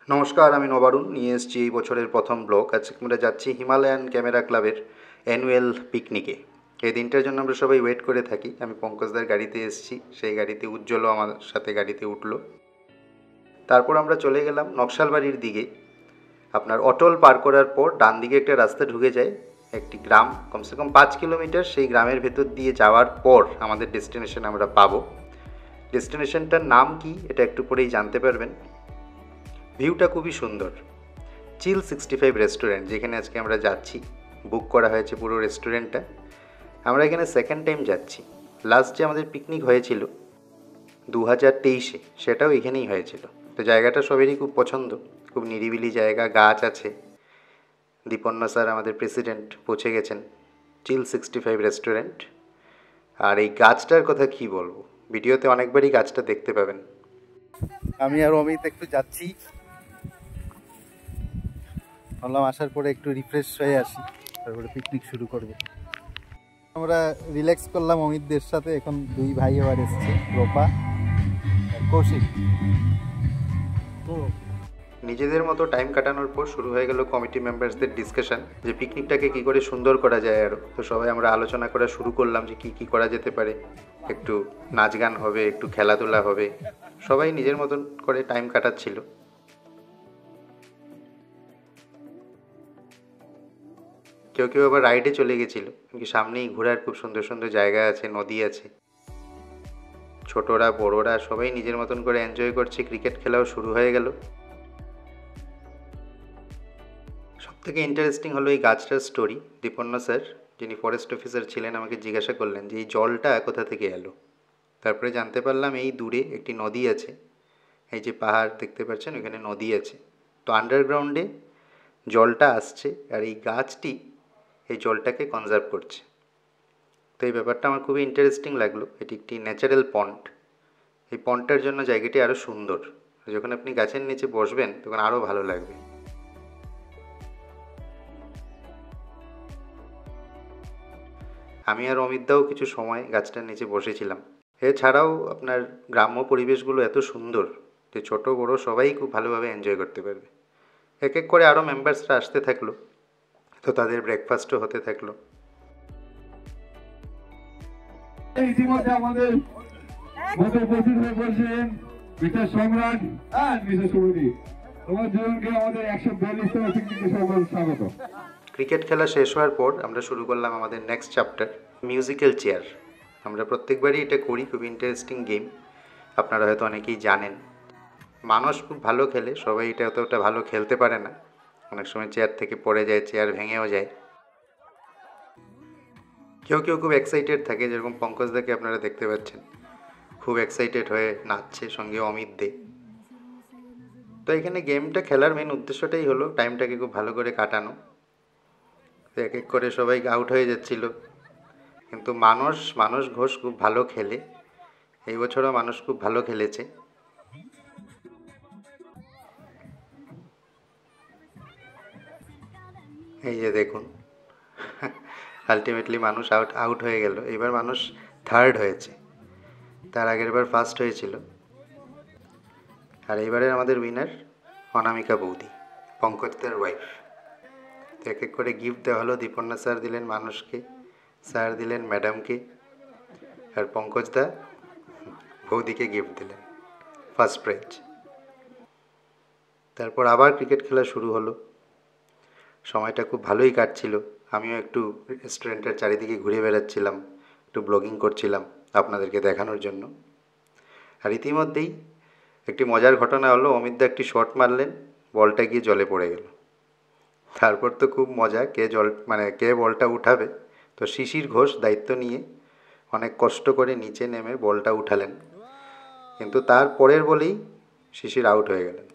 নমস্কার, আমি নবারুণ নিয়ে এসেছি এই বছরের প্রথম ব্লগ। আজকে আমরা যাচ্ছি হিমালয়ান ক্যামেরা ক্লাবের অ্যানুয়াল পিকনিকে। এই দিনটার জন্য আমরা সবাই ওয়েট করে থাকি। আমি পঙ্কজদার গাড়িতে এসেছি, সেই গাড়িতে উজ্জ্বলও আমার সাথে গাড়িতে উঠলো। তারপর আমরা চলে গেলাম নকশালবাড়ির দিকে। আপনার অটল পার করার পর ডান দিকে একটা রাস্তা ঢুকে যায়, একটি গ্রাম, কমসে কম 5 কিলোমিটার। সেই গ্রামের ভেতর দিয়ে যাওয়ার পর আমাদের ডেস্টিনেশন আমরা পাবো। ডেস্টিনেশনটার নাম কি এটা একটু পরেই জানতে পারবেন। ভিউটা খুবই সুন্দর। চিল 65 রেস্টুরেন্ট, যেখানে আজকে আমরা যাচ্ছি, বুক করা হয়েছে পুরো রেস্টুরেন্টটা। আমরা এখানে সেকেন্ড টাইম যাচ্ছি। লাস্ট যে আমাদের পিকনিক হয়েছিল 2023-এ, সেটাও এখানেই হয়েছিল। তো জায়গাটা সবেরই খুব পছন্দ, খুব নিরিবিলি জায়গা, গাছ আছে। দীপন্ন স্যার আমাদের প্রেসিডেন্ট পৌঁছে গেছেন চিল 65 রেস্টুরেন্ট। আর এই গাছটার কথা কি বলবো, ভিডিওতে অনেকবারই গাছটা দেখতে পাবেন। আমি আর অমিত একটু যাচ্ছি, ভাবলাম আসার পরে একটু রিফ্রেশ হয়ে আসি, তারপরে পিকনিক শুরু করব। আমরা রিল্যাক্স করলাম অমিতদের সাথে। এখন দুই ভাই আবার এসছে, রূপা আর কৌশিক। নিজেদের মতো টাইম কাটানোর পর শুরু হয়ে গেল কমিটি মেম্বার্সদের ডিসকাশন, যে পিকনিকটাকে কী করে সুন্দর করা যায় আরও। তো সবাই আমরা আলোচনা করা শুরু করলাম যে কী কী করা যেতে পারে। একটু নাচ গান হবে, একটু খেলাধুলা হবে, সবাই নিজের মতন করে টাইম কাটাচ্ছিল। কেউ কেউ আবার রাইডে চলে গেছিলো, সামনেই ঘোরার খুব সুন্দর সুন্দর জায়গা আছে, নদী আছে। ছোটরা বড়রা সবাই নিজের মতন করে এনজয় করছে। ক্রিকেট খেলাও শুরু হয়ে গেল। সবথেকে ইন্টারেস্টিং হলো এই গাছটার স্টোরি। দীপন্ন স্যার, যিনি ফরেস্ট অফিসার ছিলেন, আমাকে জিজ্ঞাসা করলেন যে এই জলটা কোথা থেকে এলো। তারপরে জানতে পারলাম এই দূরে একটি নদী আছে, এই যে পাহাড় দেখতে পাচ্ছেন, ওখানে নদী আছে। তো আন্ডারগ্রাউন্ডে জলটা আসছে, আর এই গাছটি এই জলটাকে কনজার্ভ করছে। তো এই ব্যাপারটা আমার খুবই ইন্টারেস্টিং লাগলো। এটি একটি ন্যাচারাল পন্ড। এই পন্ডটার জন্য জায়গাটি আরও সুন্দর। যখন আপনি গাছের নিচে বসবেন তখন আরও ভালো লাগবে। আমি আর অমিতদাও কিছু সময় গাছটার নিচে বসেছিলাম। এছাড়াও আপনার গ্রাম্য পরিবেশগুলো এত সুন্দর যে ছোট বড় সবাই খুব ভালোভাবে এনজয় করতে পারবে। এক এক করে আরও মেম্বার্সরা আসতে থাকলো, তো তাদের ব্রেকফাস্টও হতে থাকলো। ইতিমধ্যে আমাদের মধ্যে উপস্থিত হয়ে পড়ছেন মিস্টার সম্রাট এন্ড মিসেস সুরুদি। তোমার দুজনকে আমাদের 142তম পিকনিকে স্বাগত। ক্রিকেট খেলা শেষ হওয়ার পর আমরা শুরু করলাম আমাদের নেক্সট চ্যাপ্টার, মিউজিক্যাল চেয়ার। আমরা প্রত্যেকবারই এটা করি, খুব ইন্টারেস্টিং গেম। আপনারা হয়তো অনেকেই জানেন। মানুষ খুব ভালো খেলে, সবাই এটা অতটা ভালো খেলতে পারে না। অনেক সময় চেয়ার থেকে পড়ে যায়, চেয়ার ভেঙেও যায়। কেউ কেউ খুব এক্সাইটেড থাকে, যেরকম পঙ্কজদাকে আপনারা দেখতে পাচ্ছেন, খুব এক্সাইটেড হয়ে নাচছে, সঙ্গে অমিত দে। তো এখানে গেমটা খেলার মেন উদ্দেশ্যটাই হলো টাইমটাকে খুব ভালো করে কাটানো। তো এক এক করে সবাই আউট হয়ে যাচ্ছিল, কিন্তু মানস ঘোষ খুব ভালো খেলে। এই বছরও মানুষ খুব ভালো খেলেছে। এই যে দেখুন, আলটিমেটলি মানুষ আউট হয়ে গেল। এবার মানুষ থার্ড হয়েছে, তার আগের বার ফার্স্ট হয়েছিল। আর এবারের আমাদের উইনার অনামিকা বৌদি, পঙ্কজদার ওয়াইফ। তো এক এক করে গিফট দেওয়া হলো। দীপন্না স্যার দিলেন মানুষকে, স্যার দিলেন ম্যাডামকে, আর পঙ্কজদা বৌদিকে গিফট দিলেন ফার্স্ট প্রাইজ। তারপর আবার ক্রিকেট খেলা শুরু হলো। সময়টা খুব ভালোই কাটছিল। আমিও একটু রেস্টুরেন্টের চারিদিকে ঘুরে বেড়াচ্ছিলাম, একটু ব্লগিং করছিলাম আপনাদেরকে দেখানোর জন্য। আর ইতিমধ্যেই একটি মজার ঘটনা হলো, অমিতদা একটি শট মারলেন, বলটা গিয়ে জলে পড়ে গেল। তারপর তো খুব মজা, কে বলটা উঠাবে। তো শিশির ঘোষ দায়িত্ব নিয়ে অনেক কষ্ট করে নিচে নেমে বলটা উঠালেন, কিন্তু তার পরের বলেই শিশির আউট হয়ে গেলেন।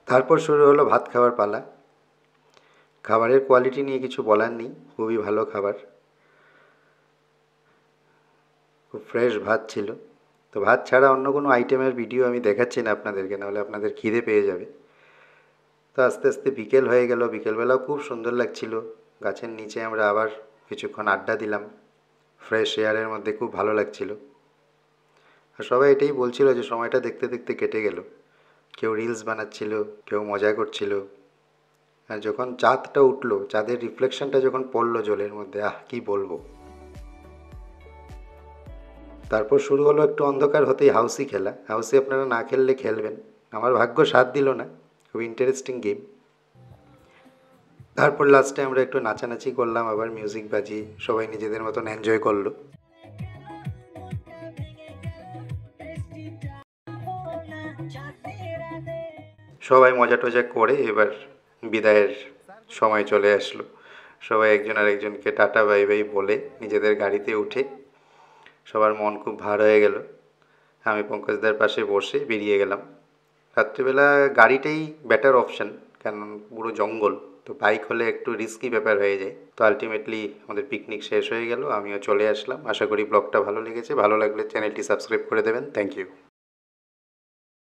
তারপর শুরু হলো ভাত খাওয়ার পালা। খাবারের কোয়ালিটি নিয়ে কিছু বলার নেই, খুবই ভালো খাবার, খুব ফ্রেশ ভাত ছিল। তো ভাত ছাড়া অন্য কোনো আইটেমের ভিডিও আমি দেখাচ্ছি না আপনাদেরকে, নাহলে আপনাদের খিদে পেয়ে যাবে। তো আস্তে আস্তে বিকেল হয়ে গেল। বিকেলবেলাও খুব সুন্দর লাগছিল। গাছের নিচে আমরা আবার কিছুক্ষণ আড্ডা দিলাম, ফ্রেশ এয়ারের মধ্যে খুব ভালো লাগছিল। আর সবাই এটাই বলছিল যে সময়টা দেখতে দেখতে কেটে গেল। কেউ রিলস বানাচ্ছিল, কেউ মজা করছিল। আর যখন চাঁদটা উঠলো, চাঁদের রিফ্লেকশনটা যখন পড়লো জলের মধ্যে, কি বলবো। তারপর শুরু হলো একটু অন্ধকার হতেই হাউসি খেলা। হাউসি আপনারা না খেললে খেলবেন, আমার ভাগ্য সাথ দিল না। খুব ইন্টারেস্টিং গেম। তারপর লাস্টে আমরা একটু নাচানাচি করলাম, আবার মিউজিক বাজিয়ে সবাই নিজেদের মতন এনজয় করলো। সবাই মজা টজা করে এবার বিদায়ের সময় চলে আসলো। সবাই একজন আরেকজনকে টাটা বাই বাই বলে নিজেদের গাড়িতে উঠে সবার মন খুব ভার হয়ে গেল। আমি পঙ্কজদার পাশে বসে বেরিয়ে গেলাম। রাত্রিবেলা গাড়িটাই বেটার অপশান, কারণ পুরো জঙ্গল, তো বাইক হলে একটু রিস্কি ব্যাপার হয়ে যায়। তো আলটিমেটলি আমাদের পিকনিক শেষ হয়ে গেল, আমিও চলে আসলাম। আশা করি ব্লগটা ভালো লেগেছে। ভালো লাগলে চ্যানেলটি সাবস্ক্রাইব করে দেবেন। Thank you.